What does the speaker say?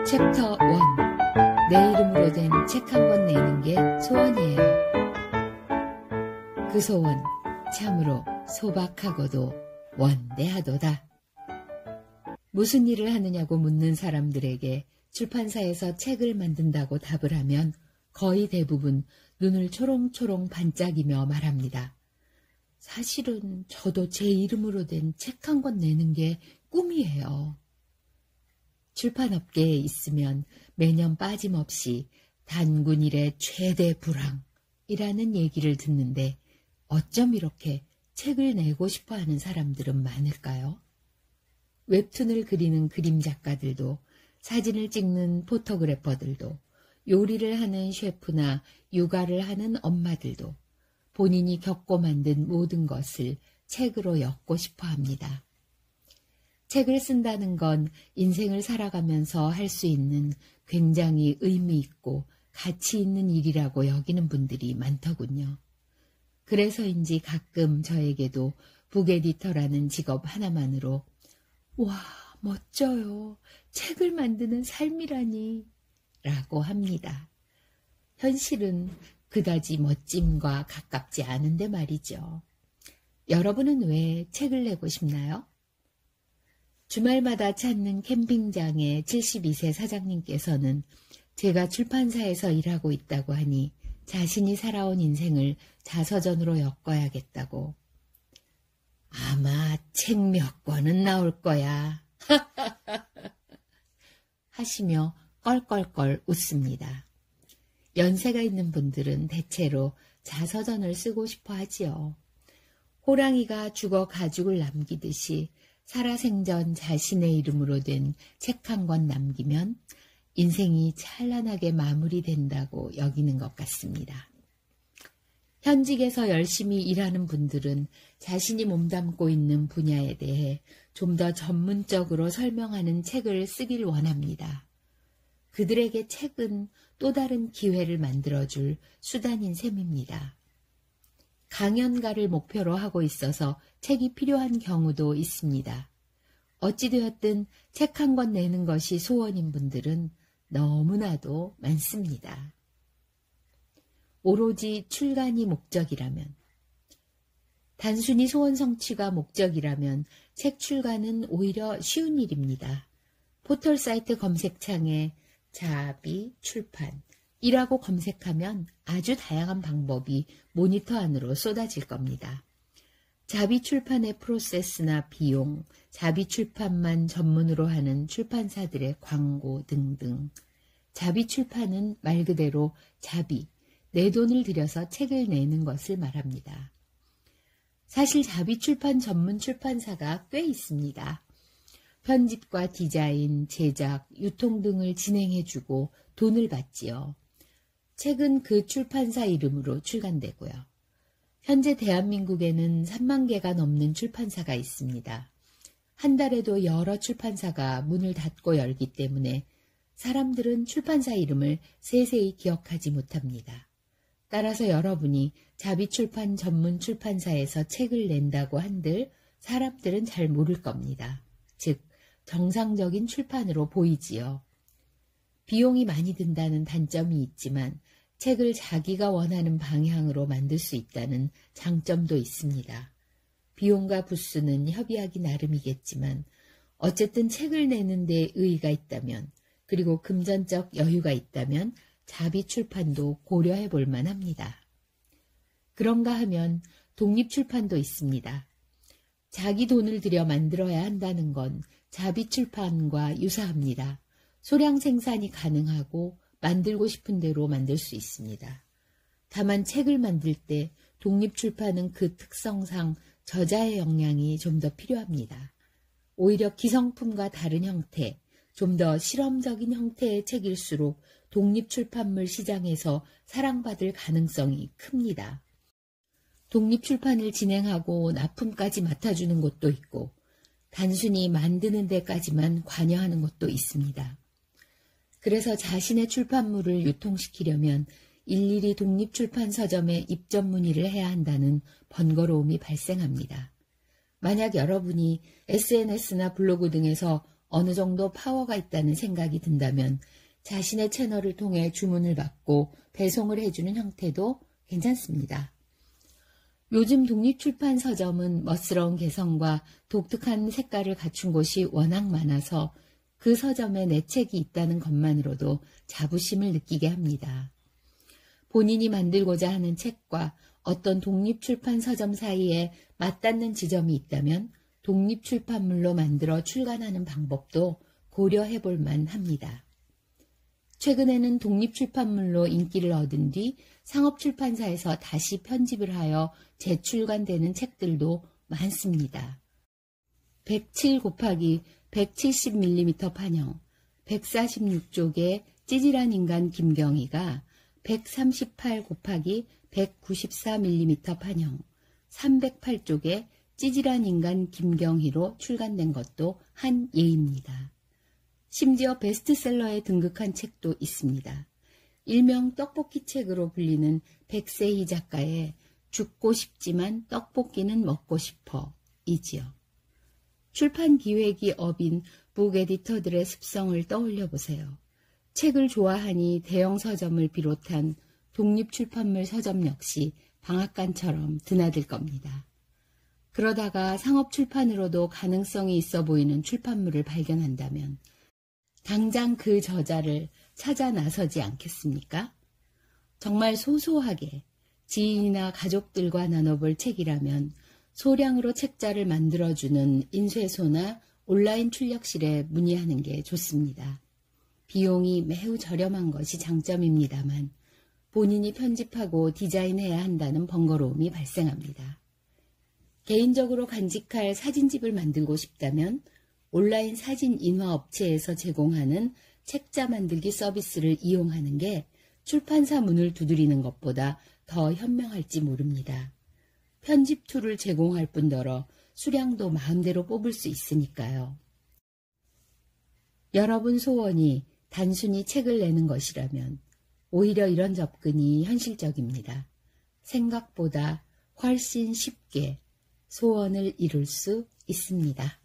챕터 1. 내 이름으로 된 책 한 권 내는 게 소원이에요. 그 소원 참으로 소박하고도 원대하도다. 무슨 일을 하느냐고 묻는 사람들에게 출판사에서 책을 만든다고 답을 하면 거의 대부분 눈을 초롱초롱 반짝이며 말합니다. 사실은 저도 제 이름으로 된 책 한 권 내는 게 꿈이에요. 출판업계에 있으면 매년 빠짐없이 단군일의 최대 불황이라는 얘기를 듣는데 어쩜 이렇게 책을 내고 싶어하는 사람들은 많을까요? 웹툰을 그리는 그림 작가들도, 사진을 찍는 포토그래퍼들도, 요리를 하는 셰프나 육아를 하는 엄마들도 본인이 겪고 만든 모든 것을 책으로 엮고 싶어 합니다. 책을 쓴다는 건 인생을 살아가면서 할 수 있는 굉장히 의미 있고 가치 있는 일이라고 여기는 분들이 많더군요. 그래서인지 가끔 저에게도 북에디터라는 직업 하나만으로 와, 멋져요. 책을 만드는 삶이라니 라고 합니다. 현실은 그다지 멋짐과 가깝지 않은데 말이죠. 여러분은 왜 책을 내고 싶나요? 주말마다 찾는 캠핑장의 72세 사장님께서는 제가 출판사에서 일하고 있다고 하니 자신이 살아온 인생을 자서전으로 엮어야겠다고. 아마 책 몇 권은 나올 거야. 하시며 껄껄껄 웃습니다. 연세가 있는 분들은 대체로 자서전을 쓰고 싶어 하지요. 호랑이가 죽어 가죽을 남기듯이 살아생전 자신의 이름으로 된 책 한 권 남기면 인생이 찬란하게 마무리된다고 여기는 것 같습니다. 현직에서 열심히 일하는 분들은 자신이 몸담고 있는 분야에 대해 좀 더 전문적으로 설명하는 책을 쓰길 원합니다. 그들에게 책은 또 다른 기회를 만들어줄 수단인 셈입니다. 강연가를 목표로 하고 있어서 책이 필요한 경우도 있습니다. 어찌되었든 책 한 권 내는 것이 소원인 분들은 너무나도 많습니다. 오로지 출간이 목적이라면, 단순히 소원 성취가 목적이라면 책 출간은 오히려 쉬운 일입니다. 포털 사이트 검색창에 자비 출판이라고 검색하면 아주 다양한 방법이 모니터 안으로 쏟아질 겁니다. 자비 출판의 프로세스나 비용, 자비 출판만 전문으로 하는 출판사들의 광고 등등. 자비 출판은 말 그대로 자비, 내 돈을 들여서 책을 내는 것을 말합니다. 사실 자비 출판 전문 출판사가 꽤 있습니다. 편집과 디자인, 제작, 유통 등을 진행해주고 돈을 받지요. 책은 그 출판사 이름으로 출간되고요. 현재 대한민국에는 3만 개가 넘는 출판사가 있습니다. 한 달에도 여러 출판사가 문을 닫고 열기 때문에 사람들은 출판사 이름을 세세히 기억하지 못합니다. 따라서 여러분이 자비출판 전문 출판사에서 책을 낸다고 한들 사람들은 잘 모를 겁니다. 즉, 정상적인 출판으로 보이지요. 비용이 많이 든다는 단점이 있지만 책을 자기가 원하는 방향으로 만들 수 있다는 장점도 있습니다. 비용과 부수는 협의하기 나름이겠지만 어쨌든 책을 내는 데 의의가 있다면, 그리고 금전적 여유가 있다면 자비출판도 고려해 볼 만합니다. 그런가 하면 독립출판도 있습니다. 자기 돈을 들여 만들어야 한다는 건 자비출판과 유사합니다. 소량 생산이 가능하고 만들고 싶은 대로 만들 수 있습니다. 다만 책을 만들 때 독립출판은 그 특성상 저자의 역량이 좀 더 필요합니다. 오히려 기성품과 다른 형태, 좀 더 실험적인 형태의 책일수록 독립출판물 시장에서 사랑받을 가능성이 큽니다. 독립출판을 진행하고 납품까지 맡아주는 곳도 있고 단순히 만드는 데까지만 관여하는 곳도 있습니다. 그래서 자신의 출판물을 유통시키려면 일일이 독립출판 서점에 입점 문의를 해야 한다는 번거로움이 발생합니다. 만약 여러분이 SNS나 블로그 등에서 어느 정도 파워가 있다는 생각이 든다면 자신의 채널을 통해 주문을 받고 배송을 해주는 형태도 괜찮습니다. 요즘 독립출판 서점은 멋스러운 개성과 독특한 색깔을 갖춘 곳이 워낙 많아서 그 서점에 내 책이 있다는 것만으로도 자부심을 느끼게 합니다. 본인이 만들고자 하는 책과 어떤 독립출판 서점 사이에 맞닿는 지점이 있다면 독립출판물로 만들어 출간하는 방법도 고려해 볼 만합니다. 최근에는 독립출판물로 인기를 얻은 뒤 상업출판사에서 다시 편집을 하여 재출간되는 책들도 많습니다. 107 곱하기 170mm 판형, 146쪽의 찌질한 인간 김경희가 138 곱하기 194mm 판형, 308쪽의 찌질한 인간 김경희로 출간된 것도 한 예입니다. 심지어 베스트셀러에 등극한 책도 있습니다. 일명 떡볶이 책으로 불리는 백세희 작가의 죽고 싶지만 떡볶이는 먹고 싶어 이지요. 출판 기획이 업인 북 에디터들의 습성을 떠올려 보세요. 책을 좋아하니 대형 서점을 비롯한 독립출판물 서점 역시 방앗간처럼 드나들 겁니다. 그러다가 상업출판으로도 가능성이 있어 보이는 출판물을 발견한다면 당장 그 저자를 찾아 나서지 않겠습니까? 정말 소소하게 지인이나 가족들과 나눠볼 책이라면 소량으로 책자를 만들어주는 인쇄소나 온라인 출력실에 문의하는 게 좋습니다. 비용이 매우 저렴한 것이 장점입니다만 본인이 편집하고 디자인해야 한다는 번거로움이 발생합니다. 개인적으로 간직할 사진집을 만들고 싶다면 온라인 사진 인화 업체에서 제공하는 책자 만들기 서비스를 이용하는 게 출판사 문을 두드리는 것보다 더 현명할지 모릅니다. 편집 툴을 제공할 뿐더러 수량도 마음대로 뽑을 수 있으니까요. 여러분 소원이 단순히 책을 내는 것이라면 오히려 이런 접근이 현실적입니다. 생각보다 훨씬 쉽게 소원을 이룰 수 있습니다.